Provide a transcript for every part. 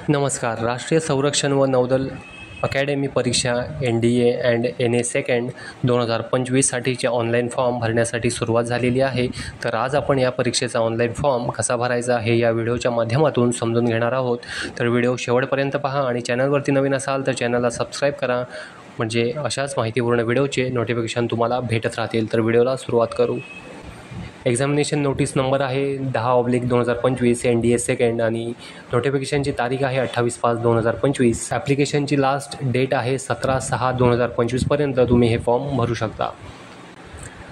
नमस्कार. राष्ट्रीय संरक्षण व नौदल अकॅडमी परीक्षा NDA and NA second 2025साठीचे online form भरण्यासाठी सुरुवात झालेली आहे. तर आज आपण या परीक्षेचा ऑनलाईन फॉर्म कसा भरायचा हे या व्हिडिओच्या माध्यमातून समजून घेणार आहोत. तर व्हिडिओ शेवटपर्यंत पहा आणि चॅनलवरती नवीन असाल तर चॅनलला सबस्क्राईब करा, म्हणजे अशाच माहितीपूर्ण व्हिडिओचे नोटिफिकेशन तुम्हाला भेटत राहतील. तर व्हिडिओला सुरुवात करू. एक्झामिनेशन नोटीस नंबर आहे 10/2025 NDA सेकंड आणि नोटिफिकेशनची तारीख आहे 28/5/2025. ॲप्लिकेशनची लास्ट डेट आहे 17/6/2025पर्यंत तुम्ही हे फॉर्म भरू शकता.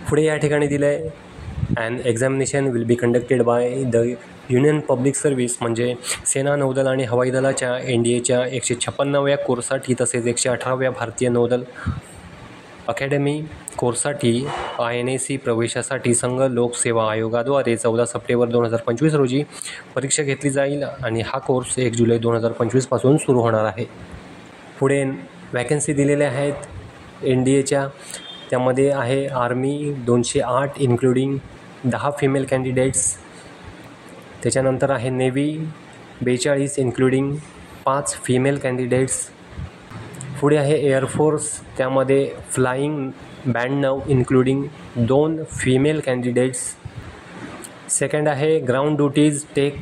पुढे या ठिकाणी दिलं आहे and examination will be conducted by the union public service, म्हणजे सेना, नौदल आणि हवाई दलाच्या NDAच्या 156व्या कोर्ससाठी तसेच 118व्या भारतीय नौदल अकॅडमी कोर्ससाठी INAC प्रवेशासाठी संघ लोकसेवा आयोगाद्वारे 14 सप्टेंबर 2025 रोजी परीक्षा घेतली जाईल आणि हा कोर्स 1 जुलै 2025 पासून सुरू होणार आहे. पुढे वॅकन्सी दिलेल्या आहेत NDAच्या. त्यामध्ये आहे आर्मी 208 इन्क्लुडिंग 10 फिमेल कॅन्डिडेट्स. त्याच्यानंतर आहे नेव्ही 42 इन्क्लुडिंग 5 फिमेल कॅन्डिडेट्स. पुढे आहे एअरफोर्स, त्यामध्ये flying 92 including 2 female candidates. Second आहे ground duties tech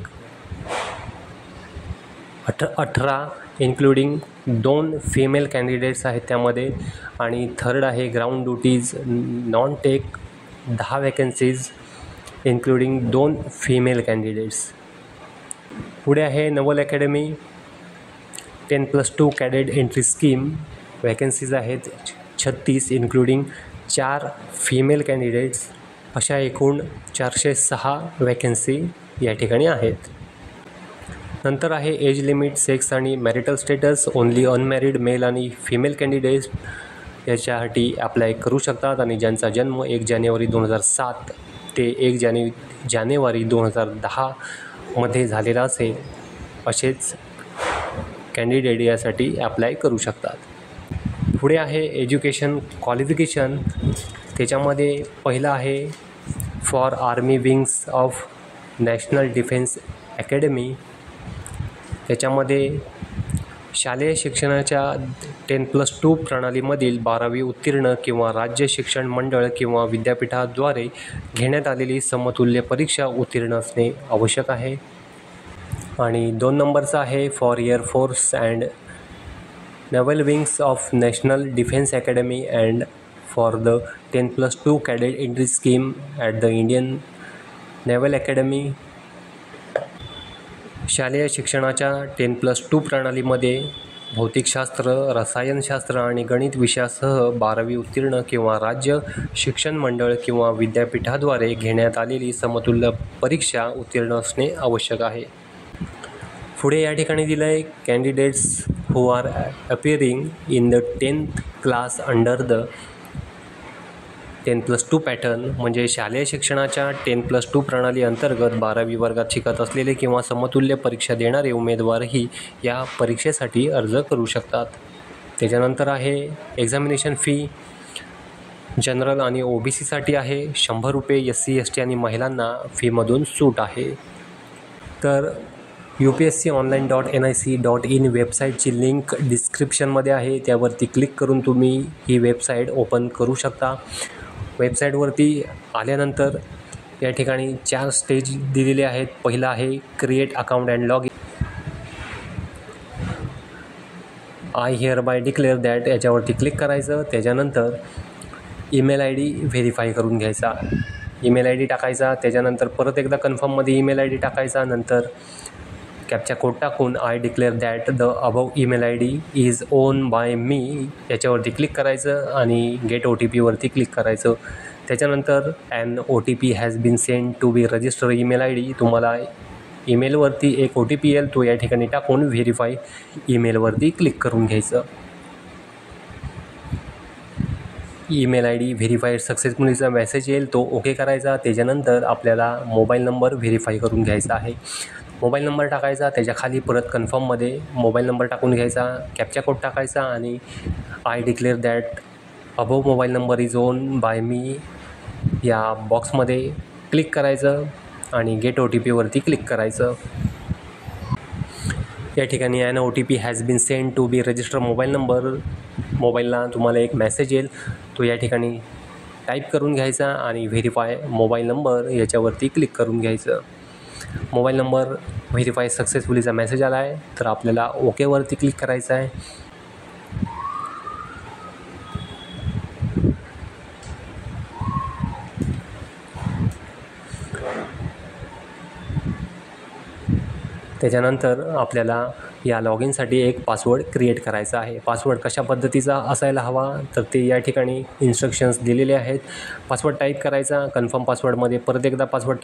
18 including 2 female candidates आहेत त्यामध्ये. आणि थर्ड आहे ground duties non tech 10 vacancies including 2 female candidates. पुढे आहे naval academy 10+2 cadet entry scheme. Vacancies आहेत 36 इन्क्लुडिंग 4 फिमेल कॅन्डिडेट्स. अशा एकूण 406 वॅकन्सी या ठिकाणी आहेत. नंतर आहे एज लिमिट, सेक्स आणि marital status. Only unmarried male आणि फिमेल कॅन्डिडेट्स याच्यासाठी अप्लाय करू शकतात आणि ज्यांचा जन्म 1 जानेवारी 2007 ते 1 जानेवारी 2010 मध्ये झालेला असेल असेच कॅन्डिडेट यासाठी अप्लाय करू शकतात. पुढे आहे एज्युकेशन क्वालिफिकेशन. त्याच्यामध्ये पहिलं आहे for army wings of national defence academy. त्याच्यामध्ये शालेय शिक्षणाच्या 10+2 प्रणालीमधील 12वी उत्तीर्ण किंवा राज्य शिक्षण मंडळ किंवा विद्यापीठाद्वारे घेण्यात आलेली समतुल्य परीक्षा उत्तीर्ण असणे आवश्यक आहे. आणि 2 नंबरचा आहे for air force and naval wings of national defence academy and for the 10+2 cadet entry scheme at the Indian naval academy. शालेय शिक्षणाच्या 10+2 प्रणालीमध्ये भौतिकशास्त्र, रसायनशास्त्र आणि गणित विषयासह 12वी उत्तीर्ण किंवा राज्य शिक्षण मंडळ किंवा विद्यापीठाद्वारे घेण्यात आलेली समतुल्य परीक्षा उत्तीर्ण असणे आवश्यक आहे. पुढे या ठिकाणी दिलं आहे candidates who are appearing in the 10th class under the 10+2 pattern, म्हणजे शालेय शिक्षणाच्या 10+2 प्रणाली अंतर्गत 12वी वर्गात शिकत असलेले किंवा समतुल्य परीक्षा देणारे उमेदवारही या परीक्षेसाठी अर्ज करू शकतात. त्याच्यानंतर आहे एक्झामिनेशन फी. जनरल आणि OBCसाठी आहे 100 रुपये. SC ST आणि महिलांना फीमधून सूट आहे. तर upsconline.nic.in वेबसाईटची लिंक डिस्क्रिप्शनमध्ये आहे, त्यावरती क्लिक करून तुम्ही ही वेबसाईट ओपन करू शकता. वेबसाईटवरती आल्यानंतर या ठिकाणी 4 स्टेज दिलेले आहेत. पहिला आहे create account and log in. I hereby declare that याच्यावरती क्लिक करायचं. त्याच्यानंतर ईमेल ID व्हेरीफाय करून घ्यायचा. ईमेल ID टाकायचा. त्याच्यानंतर परत एकदा कन्फर्ममध्ये ईमेल ID टाकायचा. नंतर कॅप्चा कोड टाकून I declare that the above email ID is own by me याच्यावरती क्लिक करायचं आणि गेट OTPवरती क्लिक करायचं. त्याच्यानंतर an OTP has been send to be register email ID. तुम्हाला ईमेलवरती एक OTP येईल, तो या ठिकाणी टाकून व्हेरीफाय ईमेलवरती क्लिक करून घ्यायचं. ईमेल ID व्हेरीफाईड सक्सेसफुलीचा मेसेज येईल, तो ओके करायचा. त्याच्यानंतर आपल्याला मोबाईल नंबर व्हेरीफाय करून घ्यायचा आहे. मोबाईल नंबर टाकायचा. त्याच्या खाली परत कन्फर्ममध्ये मोबाईल नंबर टाकून घ्यायचा. कॅप्चा कोड टाकायचा आणि I declare that above mobile number is own by me या बॉक्समध्ये क्लिक करायचं आणि गेट OTPवरती क्लिक करायचं. या ठिकाणी an OTP has been send to be register mobile number. मोबाईलला तुम्हाला एक मेसेज येईल, तो या ठिकाणी टाईप करून घ्यायचा आणि व्हेरीफाय मोबाईल नंबर याच्यावरती क्लिक करून घ्यायचं. मोबाईल नंबर व्हेरीफाय सक्सेसफुलीचा मेसेज आला आहे, तर आपल्याला ओकेवरती क्लिक करायचं आहे. त्याच्यानंतर आपल्याला या लॉग इनसाठी एक पासवर्ड क्रिएट करायचा आहे. पासवर्ड कशा पद्धतीचा असायला हवा, तर ते या ठिकाणी इन्स्ट्रक्शन्स दिलेले आहेत. पासवर्ड टाईप करायचा, कन्फर्म पासवर्डमध्ये परत एकदा पासवर्ड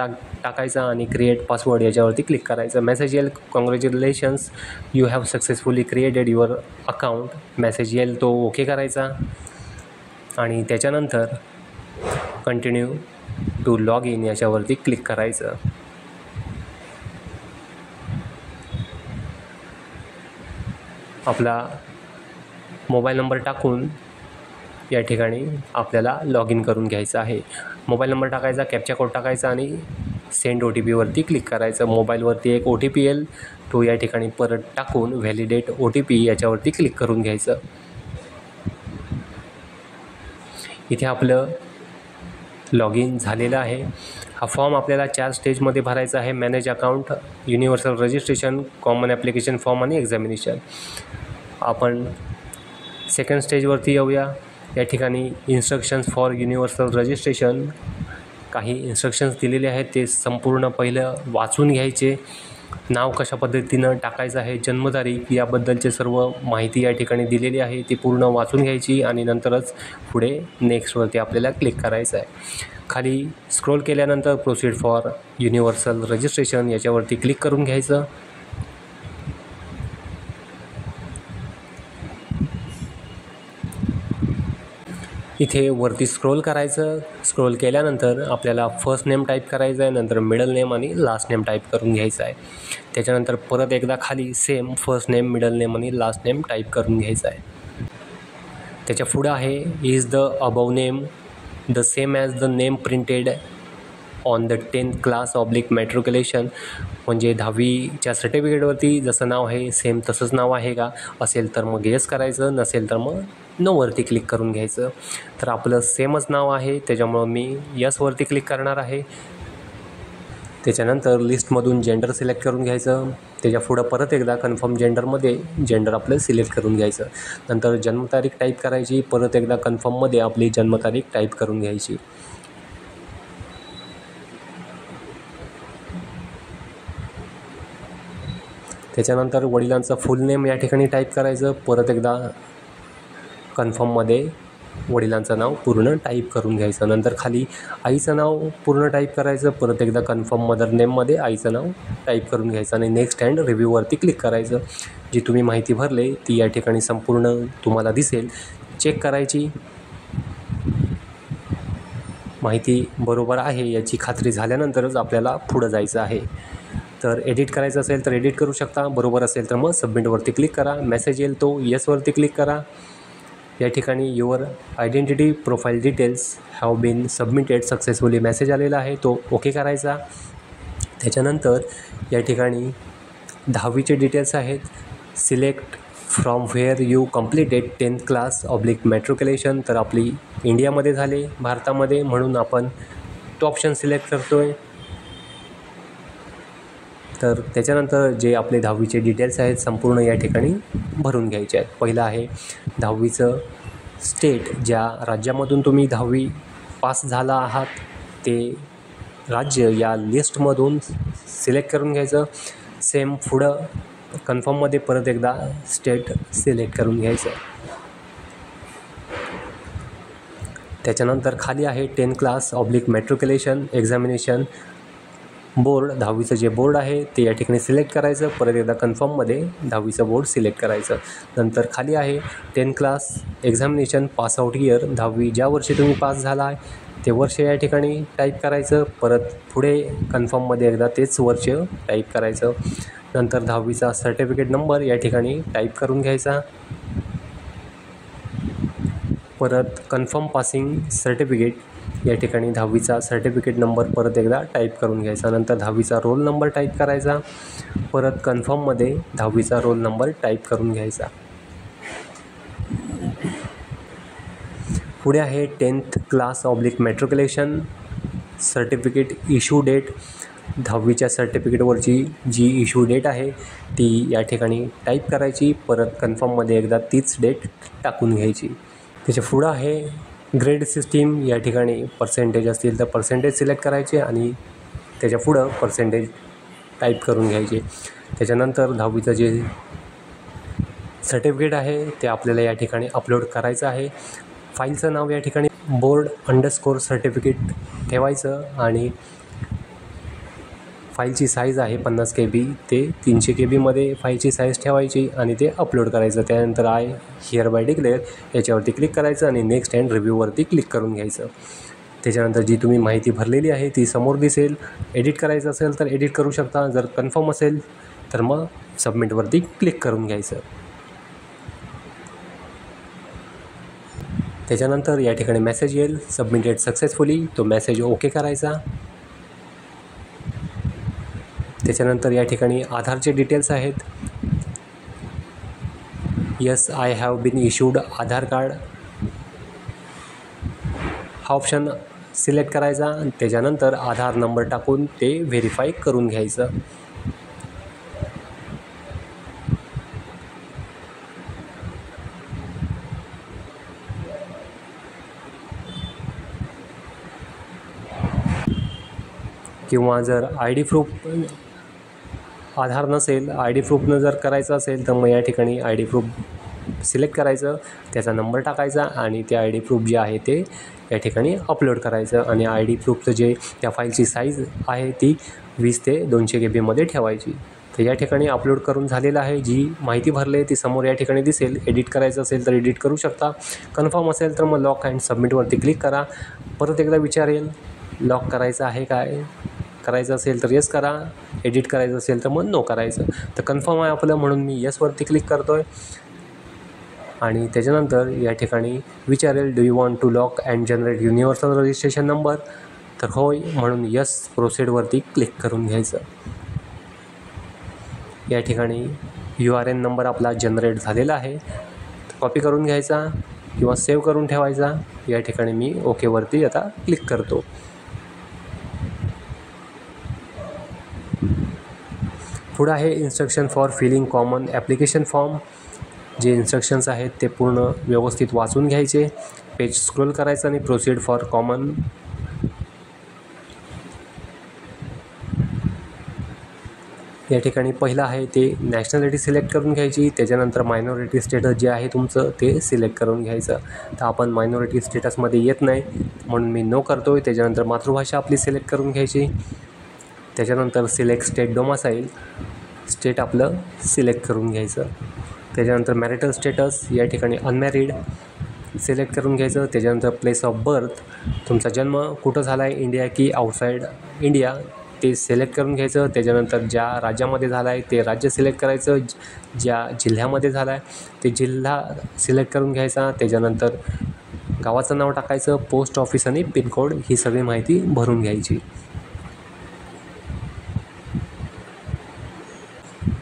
टाकायचा आणि क्रिएट पासवर्ड याच्यावरती क्लिक करायचं. मेसेज येईल, congratulations you have successfully created your account. Message येईल, तो ओके करायचा आणि त्याच्यानंतर कंटिन्यू टू लॉग इन याच्यावरती क्लिक करायचं. आपला मोबाईल नंबर टाकून या ठिकाणी आपल्याला लॉग इन करून घ्यायचं आहे. मोबाईल नंबर टाकायचा, कॅप्चा कोड टाकायचा आणि सेंड OTPवरती क्लिक करायचं. मोबाईलवरती एक OTP येईल, तो या ठिकाणी परत टाकून व्हॅलिडेट OTP याच्यावरती क्लिक करून घ्यायचं. इथे आपलं लॉग इन झालेलं आहे. हा फॉर्म आपल्याला 4 स्टेजमध्ये भरायचा आहे. Manage account, universal registration, common application form आणि एक्झामिनेशन. आपण सेकंड स्टेजवरती येऊया. या ठिकाणी इन्स्ट्रक्शन्स फॉर युनिव्हर्सल रजिस्ट्रेशन, काही इन्स्ट्रक्शन्स दिलेले आहेत, ते संपूर्ण पहिलं वाचून घ्यायचे. नाव कशा पद्धतीनं टाकायचं आहे, जन्मतारीख याबद्दलचे सर्व माहिती या ठिकाणी दिलेली आहे, ती पूर्ण वाचून घ्यायची आणि नंतरच पुढे नेक्स्टवरती आपल्याला क्लिक करायचं आहे. खाली स्क्रोल केल्यानंतर प्रोसीड फॉर युनिव्हर्सल रजिस्ट्रेशन याच्यावरती क्लिक करून घ्यायचं. इथे वरती स्क्रोल करायचं. स्क्रोल केल्यानंतर आपल्याला फर्स्ट नेम टाईप करायचं आहे, नंतर मिडल नेम आणि लास्ट नेम टाईप करून घ्यायचं आहे. त्याच्यानंतर परत एकदा खाली same first name, middle name आणि लास्ट नेम टाईप करून घ्यायचं आहे. त्याच्या पुढं आहे is the above name the same as the name printed on the 10th class oblique matriculation. म्हणजे 10वीच्या सर्टिफिकेटवरती जसं नाव आहे सेम तसंच नाव आहे का, असेल तर मग येस करायचं, नसेल तर मग नोवरती क्लिक करून घ्यायचं. तर आपलं सेमच नाव आहे, त्याच्यामुळं मी यसवरती क्लिक करणार आहे. त्याच्यानंतर लिस्टमधून जेंडर सिलेक्ट करून घ्यायचं. त्याच्या पुढं परत एकदा कन्फर्म जेंडरमध्ये जेंडर आपलं सिलेक्ट करून घ्यायचं. नंतर जन्मतारीख टाईप करायची, परत एकदा कन्फर्ममध्ये आपली जन्मतारीख टाईप करून घ्यायची. त्याच्यानंतर वडिलांचं फुल नेम या ठिकाणी टाईप करायचं. परत एकदा कन्फर्ममध्ये वडिलांचं नाव पूर्ण टाईप करून घ्यायचं. नंतर खाली आईचं नाव पूर्ण टाईप करायचं. परत एकदा कन्फर्म मदर नेममध्ये आईचं नाव टाईप करून घ्यायचं आणि नेक्स्ट अँड रिव्ह्यूवरती क्लिक करायचं. जी तुम्ही माहिती भरले ती या ठिकाणी संपूर्ण तुम्हाला दिसेल. चेक करायची, माहिती बरोबर आहे याची खात्री झाल्यानंतरच आपल्याला पुढं जायचं आहे. तर एडिट करायचं असेल तर एडिट करू शकता, बरोबर असेल तर मग सबमिटवरती क्लिक करा. मेसेज येईल, तो येसवरती क्लिक करा. या ठिकाणी your identity profile details have been submitted successfully message आलेला आहे, तो ओके करायचा. त्याच्यानंतर या ठिकाणी 10वीचे डिटेल्स आहेत. Select from where you completed 10th class oblique matriculation. तर आपली इंडियामध्ये झाले, भारतामध्ये, म्हणून आपण तो ऑप्शन सिलेक्ट करतो आहे. तर त्याच्यानंतर जे आपले 10वीचे डिटेल्स आहेत संपूर्ण या ठिकाणी भरून घ्यायचे आहेत. पहिलं आहे 10वीचं स्टेट, ज्या राज्यामधून तुम्ही 10वी पास झाला आहात ते राज्य या लिस्टमधून सिलेक्ट करून घ्यायचं. सेम पुढं कन्फर्ममध्ये परत एकदा स्टेट सिलेक्ट करून घ्यायचं. त्याच्यानंतर खाली आहे 10th class oblique matriculation examination board. 10वीचं जे बोर्ड आहे ते या ठिकाणी सिलेक्ट करायचं. परत एकदा कन्फर्ममध्ये 10वीचं बोर्ड सिलेक्ट करायचं. नंतर खाली आहे 10th class examination pass out year. 10वी ज्या वर्षी तुम्ही पास झाला आहे ते वर्ष या ठिकाणी टाईप करायचं. परत पुढे कन्फर्ममध्ये एकदा तेच वर्ष टाईप करायचं. नंतर 10वीचा सर्टिफिकेट नंबर या ठिकाणी टाईप करून घ्यायचा. परत कन्फर्म पासिंग सर्टिफिकेट या ठिकाणी 10वीचा सर्टिफिकेट नंबर परत एकदा टाईप करून घ्यायचा. नंतर 10वीचा रोल नंबर टाईप करायचा. परत कन्फर्ममध्ये 10वीचा रोल नंबर टाईप करून घ्यायचा. पुढे आहे 10th class / matriculation certificate issue date. 10वीच्या सर्टिफिकेटवरची जी इश्यू डेट आहे ती या ठिकाणी टाईप करायची. परत कन्फर्ममध्ये एकदा तीच डेट टाकून घ्यायची. त्याच्या पुढं आहे ग्रेड सिस्टीम. या ठिकाणी पर्सेंटेज असतील तर पर्सेंटेज सिलेक्ट करायचे आणि त्याच्या पुढं पर्सेंटेज टाईप करून घ्यायचे. त्याच्यानंतर 10वीचं जे सर्टिफिकेट आहे ते आपल्याला या ठिकाणी अपलोड करायचं आहे. फाईलचं नाव या ठिकाणी board_ सर्टिफिकेट ठेवायचं आणि फाईलची साईज आहे 50 KB ते 300 KBमध्ये फाईलची साईज ठेवायची आणि ते अपलोड करायचं. त्यानंतर आय हिअरबाय डिक्लेअर याच्यावरती क्लिक करायचं आणि नेक्स्ट अँड रिव्ह्यूवरती क्लिक करून घ्यायचं. त्याच्यानंतर जी तुम्ही माहिती भरलेली आहे ती समोर दिसेल. एडिट करायचं असेल तर एडिट करू शकता. जर कन्फर्म असेल तर मग सबमिटवरती क्लिक करून घ्यायचं. त्याच्यानंतर या ठिकाणी मेसेज येईल सबमिटेड सक्सेसफुली. तो मेसेज ओके करायचा. त्याच्यानंतर या ठिकाणी आधारचे डिटेल्स आहेत. Yes I have been issued Aadhaar card हा ऑप्शन सिलेक्ट करायचा. त्याच्यानंतर आधार नंबर टाकून ते व्हेरीफाय करून घ्यायचं. किंवा जर ID प्रूफ आधार नसेल, ID प्रूफनं जर करायचं असेल तर मग या ठिकाणी ID प्रूफ सिलेक्ट करायचं, त्याचा नंबर टाकायचा आणि ते ID प्रूफ जे आहे ते या ठिकाणी अपलोड करायचं. आणि ID प्रूफचं जे त्या फाईलची साईज आहे ती 20 ते 200 KBमध्ये ठेवायची. तर या ठिकाणी अपलोड करून झालेलं आहे. जी माहिती भरली ती समोर या ठिकाणी दिसेल. एडिट करायचं असेल तर एडिट करू शकता. कन्फर्म असेल तर मग लॉक अँड सबमिटवरती क्लिक करा. परत एकदा विचारेल लॉक करायचं आहे काय, करायचं असेल तर येस करा, एडिट करायचं असेल तर मग नो करायचं. तर कन्फर्म आहे आपलं म्हणून मी येसवरती क्लिक करतो आहे. आणि त्याच्यानंतर या ठिकाणी विचारेल do you want to lock and generate universal registration number. तर होय म्हणून यस प्रोसीडवरती क्लिक करून घ्यायचं. या ठिकाणी URN नंबर आपला जनरेट झालेला आहे. कॉपी करून घ्यायचा किंवा सेव्ह करून ठेवायचा. या ठिकाणी मी ओकेवरती आता क्लिक करतो. पुढं आहे instruction for filling common application form. जे इन्स्ट्रक्शन्स आहेत ते पूर्ण व्यवस्थित वाचून घ्यायचे. पेज स्क्रोल करायचं आणि प्रोसीड फॉर कॉमन या ठिकाणी पहिलं आहे ते नॅशनॅलिटी सिलेक्ट करून घ्यायची. त्याच्यानंतर मायनॉरिटी स्टेटस जे आहे तुमचं ते सिलेक्ट करून घ्यायचं. तर आपण मायनॉरिटी स्टेटसमध्ये येत नाही म्हणून मी नो करतो आहे. त्याच्यानंतर मातृभाषा आपली सिलेक्ट करून घ्यायची. त्याच्यानंतर सिलेक्ट स्टेट डोमासाईल, स्टेट आपलं सिलेक्ट करून घ्यायचं. त्याच्यानंतर मॅरिटल स्टेटस या ठिकाणी अनमॅरिड सिलेक्ट करून घ्यायचं. त्याच्यानंतर प्लेस ऑफ बर्थ, तुमचा जन्म कुठं झाला आहे, इंडिया की आउटसाईड इंडिया, ते सिलेक्ट करून घ्यायचं. त्याच्यानंतर ज्या राज्यामध्ये झाला आहे ते राज्य सिलेक्ट करायचं. ज्या जिल्ह्यामध्ये झाला आहे ते जिल्हा सिलेक्ट करून घ्यायचा. त्याच्यानंतर गावाचं नाव टाकायचं, पोस्ट ऑफिस आणि पिनकोड ही सगळी माहिती भरून घ्यायची.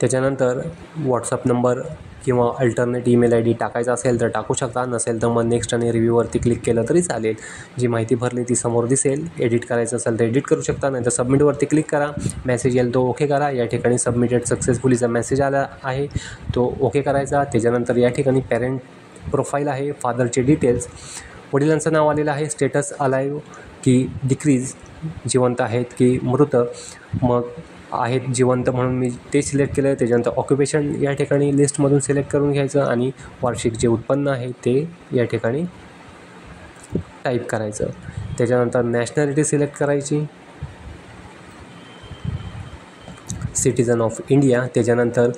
त्याच्यानंतर व्हॉट्सअप नंबर किंवा अल्टरनेट ईमेल ID टाकायचा असेल तर टाकू शकता. नसेल तर मग नेक्स्ट आणि रिव्ह्यूवरती क्लिक केलं तरी चालेल. जी माहिती भरली ती समोर दिसेल. एडिट करायचं असेल तर एडिट करू शकता, नाही तर सबमिटवरती क्लिक करा. मेसेज येईल तो ओके करा. या ठिकाणी सबमिटेड सक्सेसफुलीचा मेसेज आला आहे तो ओके करायचा. त्याच्यानंतर या ठिकाणी पॅरेंट प्रोफाईल आहे, फादरचे डिटेल्स, वडिलांचं नाव आलेलं आहे, स्टेटस अलाइव की डिक्रीज, जिवंत आहेत की मृत, मग आहेत जिवंत म्हणून मी ते सिलेक्ट केलं. त्याच्यानंतर ऑक्युपेशन या ठिकाणी लिस्टमधून सिलेक्ट करून घ्यायचं आणि वार्षिक जे उत्पन्न आहे ते या ठिकाणी टाईप करायचं. त्याच्यानंतर नॅशनॅलिटी सिलेक्ट करायची, सिटिझन ऑफ इंडिया. त्याच्यानंतर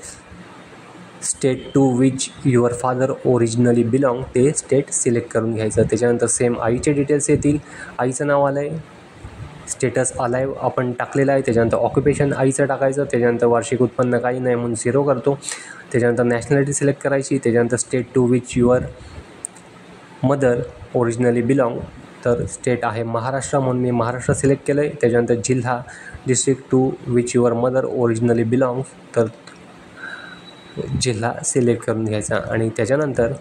state to which your father originally belong ते स्टेट सिलेक्ट करून घ्यायचं. त्याच्यानंतर सेम आईचे डिटेल्स येतील. आईचं नाव आलं आहे, स्टेटस अलाइव आपण टाकलेलं आहे. त्याच्यानंतर ऑक्युपेशन आईचं टाकायचं. त्याच्यानंतर वार्षिक उत्पन्न काही नाही म्हणून 0 करतो. त्याच्यानंतर नॅशनॅलिटी सिलेक्ट करायची. त्याच्यानंतर state to which your mother originally belong तर स्टेट आहे महाराष्ट्र, म्हणून मी महाराष्ट्र सिलेक्ट केलं आहे. त्याच्यानंतर जिल्हा, district to which your mother originally belongs, तर जिल्हा सिलेक्ट करून घ्यायचा. आणि त्याच्यानंतर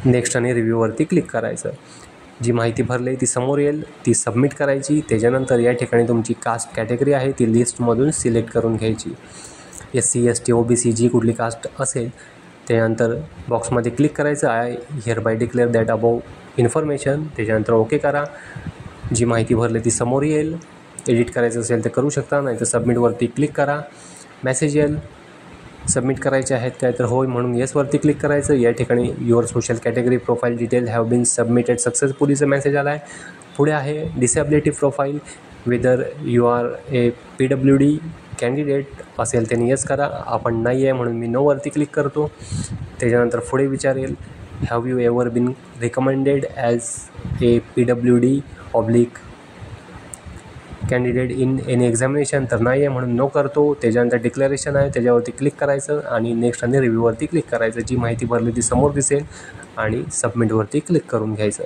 नेक्स्ट आणि रिव्ह्यूवरती क्लिक करायचं. जी माहिती भरली आहे ती समोर येईल, ती सबमिट करायची. त्याच्यानंतर या ठिकाणी तुमची कास्ट कॅटेगरी आहे ती लिस्टमधून सिलेक्ट करून घ्यायची. SC ST OBC जी कुठली कास्ट असेल. त्यानंतर बॉक्समध्ये क्लिक करायचं, I hereby declare that above information. त्याच्यानंतर ओके करा. जी माहिती भरली ती समोर येईल. एडिट करायचं असेल तर करू शकता, नाही तर सबमिटवरती क्लिक करा. मेसेज येईल, सबमिट करायचे आहेत काय, तर होय म्हणून येसवरती क्लिक करायचं. या ठिकाणी your social category profile detail have been submitted सक्सेसफुलीचा मेसेज आला आहे. पुढे आहे disability profile, whether you are a PWD candidate असेल त्याने येस करा. आपण नाही आहे म्हणून मी नोवरती क्लिक करतो. त्याच्यानंतर पुढे विचारेल, have you ever been recommended as a PWD oblique candidate in any examination, तर नाही आहे म्हणून नो करतो. त्याच्यानंतर डिक्लेरेशन आहे त्याच्यावरती क्लिक करायचं आणि नेक्स्ट आणि रिव्ह्यूवरती क्लिक करायचं. जी माहिती भरली ती समोर दिसेल आणि सबमिटवरती क्लिक करून घ्यायचं.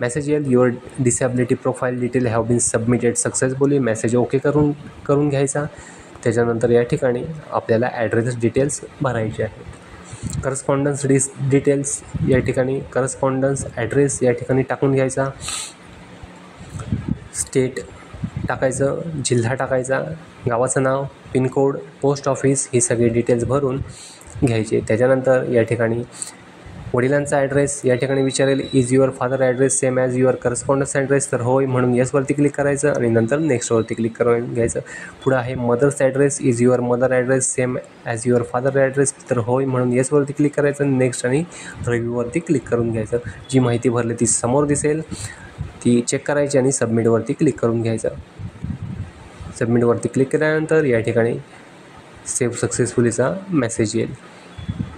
मेसेज येईल, your disability profile detail have been submitted successfully. Message okay करून घ्यायचा. त्याच्यानंतर या ठिकाणी आपल्याला ॲड्रेस डिटेल्स भरायचे आहेत. करस्पॉन्डन्स डिटेल्स या ठिकाणी करस्पॉन्डन्स ॲड्रेस या ठिकाणी टाकून घ्यायचा. स्टेट टाकायचं, जिल्हा टाकायचा, गावाचं नाव, पिनकोड, पोस्ट ऑफिस ही सगळी डिटेल्स भरून घ्यायचे. त्याच्यानंतर या ठिकाणी वडिलांचा ॲड्रेस या ठिकाणी विचारेल, is your father address same as your correspondence address, तर होय म्हणून येसवरती क्लिक करायचं आणि नंतर नेक्स्टवरती क्लिक करून घ्यायचं. पुढं आहे mother's address, is your mother address same as your father address, तर होय म्हणून येसवरती क्लिक करायचं. नेक्स्ट आणि रिव्ह्यूवरती क्लिक करून घ्यायचं. जी माहिती भरली ती समोर दिसेल, ती चेक करायची आणि सबमिटवरती क्लिक करून घ्यायचं. सबमिटवरती क्लिक केल्यानंतर या ठिकाणी सेव्ह सक्सेसफुलीचा मेसेज येईल,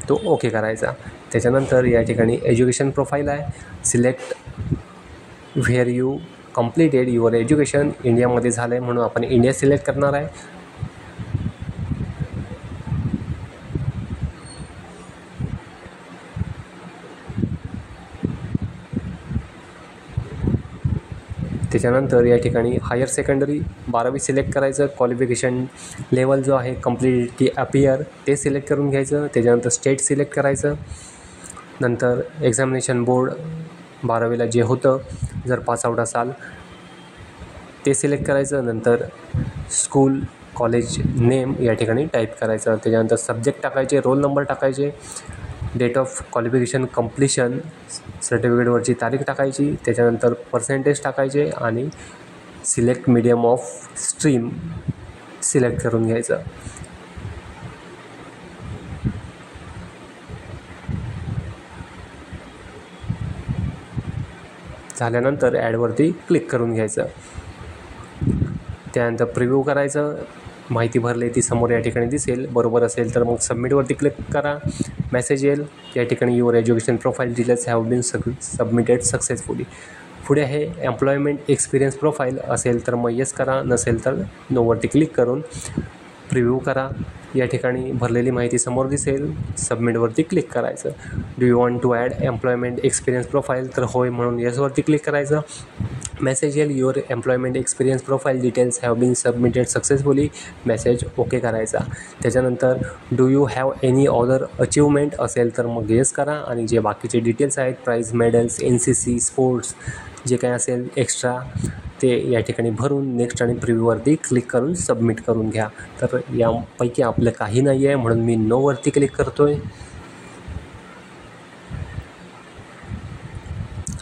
तो ओके करायचा. त्याच्यानंतर या ठिकाणी एज्युकेशन प्रोफाईल आहे, select where you completed your education. इंडियामध्ये झालं आहे म्हणून आपण इंडिया सिलेक्ट करणार आहे. त्याच्यानंतर या ठिकाणी हायर सेकंडरी 12वी सिलेक्ट करायचं. क्वालिफिकेशन लेवल जो आहे कम्प्लिटली अपियर ते सिलेक्ट करून घ्यायचं. त्याच्यानंतर स्टेट सिलेक्ट करायचं. नंतर एक्झामिनेशन बोर्ड 12वीला जे होतं जर पासआउट असाल ते सिलेक्ट करायचं. नंतर स्कूल कॉलेज नेम या ठिकाणी टाईप करायचं. त्याच्यानंतर सब्जेक्ट टाकायचे, रोल नंबर टाकायचे, डेट ऑफ क्वालिफिकेशन कम्प्लिशन सर्टिफिकेटवरची तारीख टाकायची. त्याच्यानंतर पर्सेंटेज टाकायचे आणि select medium of stream select करून घ्यायचं. झाल्यानंतर ॲडवरती क्लिक करून घ्यायचं. त्यानंतर प्रिव्ह्यू करायचं. माहिती भरली ती समोर या ठिकाणी दिसेल. बरोबर असेल तर मग सबमिटवरती क्लिक करा. मेसेज येईल, या ठिकाणी your education profile details have been submitted successfully. पुढे आहे एम्प्लॉयमेंट एक्सपिरियन्स प्रोफाईल. असेल तर मग येस करा, नसेल तर नोवरती क्लिक करून प्रिव्ह्यू करा. या ठिकाणी भरलेली माहिती समोर दिसेल. सबमिटवरती क्लिक करायचं. Do you want to add employment experience profile, तर होय म्हणून येसवरती क्लिक करायचं. मेसेज येईल, your employment experience profile details have been submitted successfully. Message okay करायचा. त्याच्यानंतर do you have any other achievement असेल तर मग येस करा आणि जे बाकीचे डिटेल्स आहेत प्राईज मेडल्स NCC स्पोर्ट्स जे काही असेल एक्स्ट्रा ते या ठिकाणी भरून नेक्स्ट आणि प्रिव्ह्यूवरती क्लिक करून सबमिट करून घ्या. तर यापैकी आपलं काही नाही आहे म्हणून मी नोवरती क्लिक करतो आहे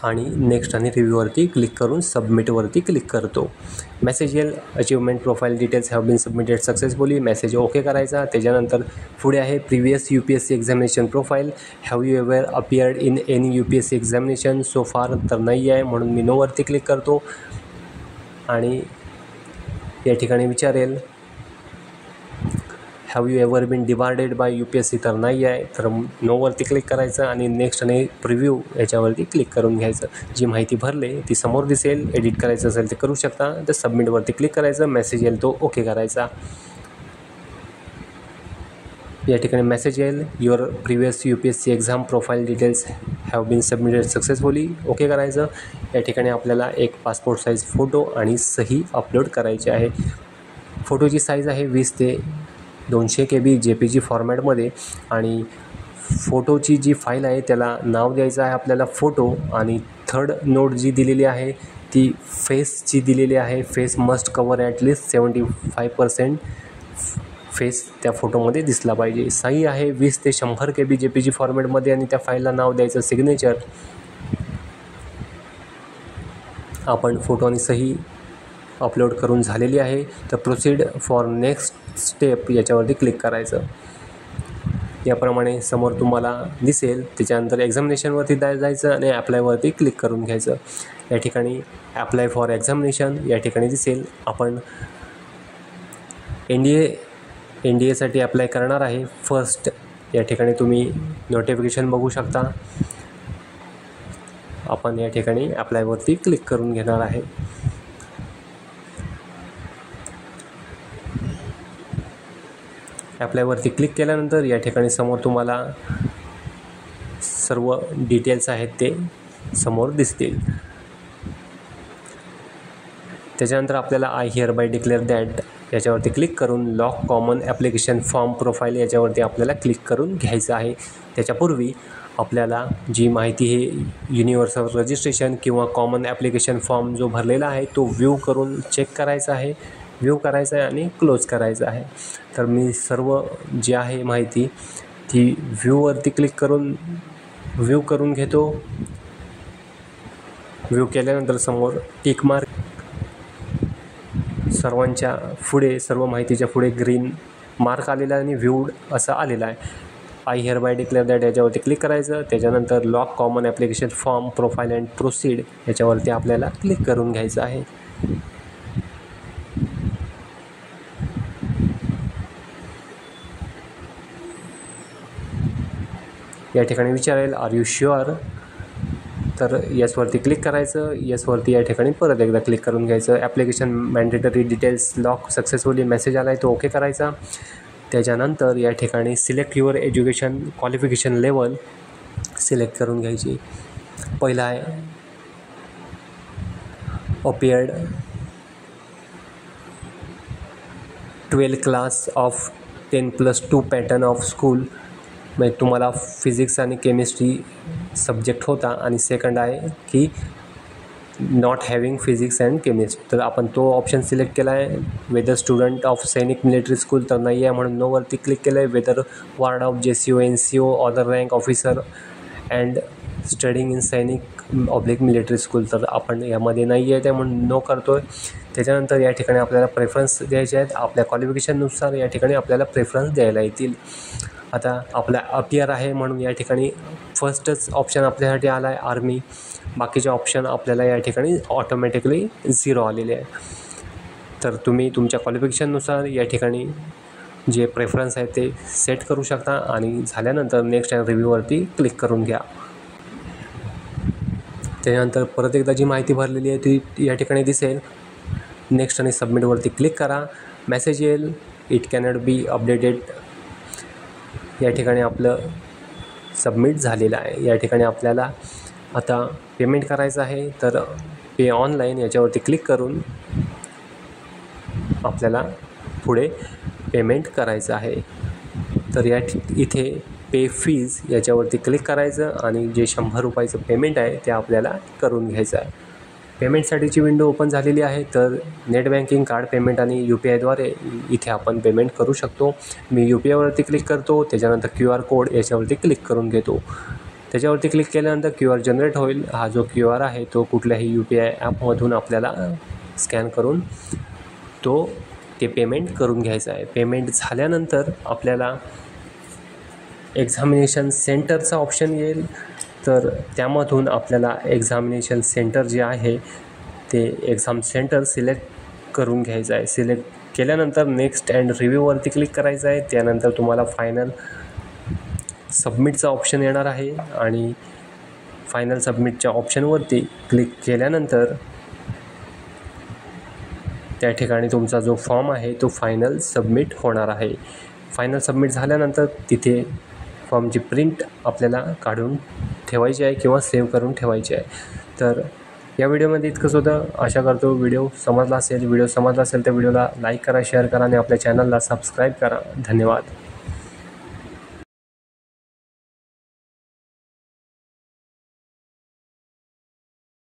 आणि नेक्स्ट आणि रिव्ह्यूवरती क्लिक करून सबमिटवरती क्लिक करतो. मेसेज येईल, achievement profile details have been submitted successfully. Message okay करायचा. त्याच्यानंतर पुढे आहे previous UPSC examination profile. Have you ever appeared in any UPSC examination so far, तर नाही आहे म्हणून मी नोवरती क्लिक करतो आणि या ठिकाणी विचारेल have you ever been debarred by UPSC, तर नाही आहे तर नोवरती क्लिक करायचं आणि नेक्स्ट आणि प्रिव्ह्यू याच्यावरती क्लिक करून घ्यायचं. जी माहिती भरले ती समोर दिसेल. एडिट करायचं असेल ते करू शकता. तर सबमिटवरती क्लिक करायचं. मेसेज येईल तो ओके करायचा. या ठिकाणी मेसेज येईल, your previous UPSC exam profile details have been submitted successfully. Okay करायचं. या ठिकाणी आपल्याला एक पासपोर्ट साईज फोटो आणि सही अपलोड करायची आहे. फोटोची साईज आहे 20 ते 200 KB JPG फॉर्मॅटमध्ये आणि फोटोची जी फाईल आहे त्याला नाव द्यायचं आहे आपल्याला फोटो. आणि थर्ड नोट जी दिलेली आहे ती फेसची दिलेली आहे. Face must cover at least 75% face त्या फोटोमध्ये दिसला पाहिजे. सही आहे 20 ते 100 KB JPG फॉर्मॅटमध्ये आणि त्या फाईलला नाव द्यायचं सिग्नेचर. आपण फोटो आणि सही अपलोड करून झालेली आहे. तर प्रोसीड फॉर नेक्स्ट स्टेप याच्यावरती क्लिक करायचं. याप्रमाणे समोर तुम्हाला दिसेल. त्याच्यानंतर एक्झामिनेशनवरती जायचं आणि ॲप्लायवरती क्लिक करून घ्यायचं. या ठिकाणी ॲप्लाय फॉर एक्झामिनेशन या ठिकाणी दिसेल. आपण NDAसाठी अप्लाय करणार आहे फर्स्ट. या ठिकाणी तुम्ही नोटिफिकेशन बघू शकता. आपण या ठिकाणी ॲप्लायवरती क्लिक करून घेणार आहे. ॲप्लायवरती क्लिक केल्यानंतर या ठिकाणी समोर तुम्हाला सर्व डिटेल्स आहेत ते समोर दिसतील. त्याच्यानंतर आपल्याला I hereby declare that याच्यावरती क्लिक करून lock common application form profile याच्यावरती आपल्याला क्लिक करून घ्यायचं आहे. त्याच्यापूर्वी आपल्याला जी माहिती हे युनिव्हर्सल रजिस्ट्रेशन किंवा कॉमन ॲप्लिकेशन फॉर्म जो भरलेला आहे तो व्ह्यू करून चेक करायचा आहे. व्ह्यू करायचा आहे आणि क्लोज करायचं आहे. तर मी सर्व जी आहे माहिती ती व्ह्यूवरती क्लिक करून व्ह्यू करून घेतो. व्ह्यू केल्यानंतर समोर टिक मार्क सर्वांच्या पुढे सर्व माहितीच्या पुढे ग्रीन मार्क आलेला आहे आणि व्ह्यूड असं आलेलं आहे. I hereby declare that याच्यावरती क्लिक करायचं. त्याच्यानंतर lock common application form profile and proceed याच्यावरती आपल्याला क्लिक करून घ्यायचं आहे. या ठिकाणी विचारेल आर यू शुअर. तर येसवरती क्लिक करायचं. येसवरती या ठिकाणी परत एकदा क्लिक करून घ्यायचं. Application mandatory details lock successfully message आला आहे तो ओके करायचा. त्याच्यानंतर या ठिकाणी select your education qualification level select करून घ्यायची. पहिला आहे appeared 12 class of 10+2 pattern of school. म्हणजे तुम्हाला फिजिक्स आणि केमिस्ट्री सब्जेक्ट होता. आणि सेकंड आहे की not having physics and chemistry. तर आपण तो ऑप्शन सिलेक्ट केला आहे. Whether student of Sainik military school तर नाही आहे म्हणून नोवरती क्लिक केलं आहे. Whether ward of JCO NCO other rank officer and studying in Sainik oblique military school तर आपण यामध्ये नाही आहे त्या म्हणून नो करतो आहे. त्याच्यानंतर या ठिकाणी आपल्याला प्रेफरन्स द्यायचे आहेत. आपल्या क्वालिफिकेशननुसार या ठिकाणी आपल्याला प्रेफरन्स द्यायला येतील. आता आपला अपियर आहे म्हणून या ठिकाणी फर्स्टच ऑप्शन आपल्यासाठी आला आहे आर्मी. बाकीचे ऑप्शन आपल्याला या ठिकाणी ऑटोमॅटिकली 0 आलेले आहे. तर तुम्ही तुमच्या क्वालिफिकेशननुसार या ठिकाणी जे प्रेफरन्स आहे ते सेट करू शकता. आणि झाल्यानंतर नेक्स्ट अँड रिव्ह्यूवरती क्लिक करून घ्या. त्याच्यानंतर परत एकदा जी माहिती भरलेली आहे ती या ठिकाणी दिसेल. नेक्स्ट आणि सबमिटवरती क्लिक करा. मेसेज येईल इट कॅनॉट बी अपडेटेड. या ठिकाणी आपलं सबमिट झालेलं आहे. या ठिकाणी आपल्याला आता पेमेंट करायचं आहे. तर पे ऑनलाईन याच्यावरती क्लिक करून आपल्याला पुढे पेमेंट करायचं आहे. तर इथे पे फीज याच्यावरती क्लिक करायचं आणि जे 100 रुपयाचं पेमेंट आहे ते आपल्याला करून घ्यायचं आहे. पेमेंटसाठीची विंडो ओपन झालेली आहे. तर नेट बँकिंग कार्ड पेमेंट आणि UPIद्वारे इथे आपण पेमेंट करू शकतो. मी UPIवरती क्लिक करतो. त्याच्यानंतर QR कोड याच्यावरती क्लिक करून घेतो. त्याच्यावरती क्लिक केल्यानंतर QR जनरेट होईल. हा जो QR आहे तो कुठल्याही UPI ॲपमधून आपल्याला स्कॅन करून ते पेमेंट करून घ्यायचं आहे. पेमेंट झाल्यानंतर आपल्याला एक्झामिनेशन सेंटरचा ऑप्शन येईल. तर त्यामधून आपल्याला एक्झामिनेशन सेंटर जे आहे ते एक्झाम सेंटर सिलेक्ट करून घ्यायचं आहे. सिलेक्ट केल्यानंतर नेक्स्ट अँड रिव्ह्यूवरती क्लिक करायचं आहे. त्यानंतर तुम्हाला फायनल सबमिटचा ऑप्शन येणार आहे आणि फायनल सबमिटच्या ऑप्शनवरती क्लिक केल्यानंतर त्या ठिकाणी तुमचा जो फॉर्म आहे तो फायनल सबमिट होणार आहे. फायनल सबमिट झाल्यानंतर तिथे फॉर्मची प्रिंट आपल्याला काढून ठेवायची आहे किंवा सेव्ह करून ठेवायची आहे. तर या व्हिडिओमध्ये इतकंच होतं. आशा करतो व्हिडिओ समजला असेल. व्हिडिओ समजला असेल तर व्हिडिओला लाईक करा, शेअर करा आणि आपल्या चॅनलला सबस्क्राईब करा. धन्यवाद.